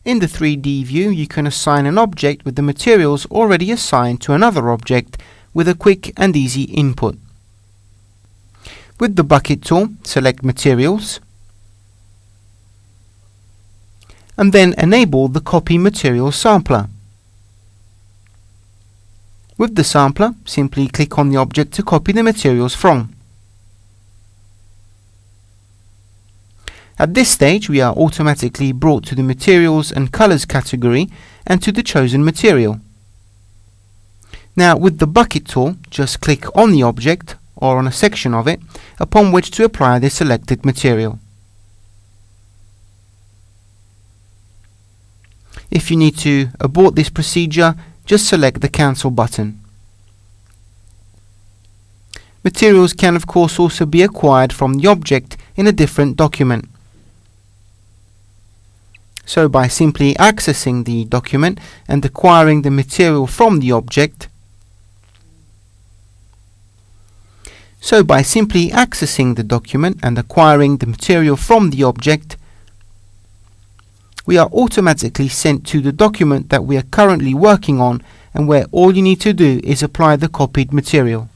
In the 3D view, you can assign an object with the materials already assigned to another object with a quick and easy input. With the bucket tool, select Materials and then enable the Copy Material Sampler. With the sampler, simply click on the object to copy the materials from. At this stage, we are automatically brought to the Materials and Colors category and to the chosen material. Now, with the bucket tool, just click on the object or on a section of it upon which to apply the selected material. If you need to abort this procedure, just select the Cancel button. Materials can of course also be acquired from the object in a different document. So by simply accessing the document and acquiring the material from the object, we are automatically sent to the document that we are currently working on, and where all you need to do is apply the copied material.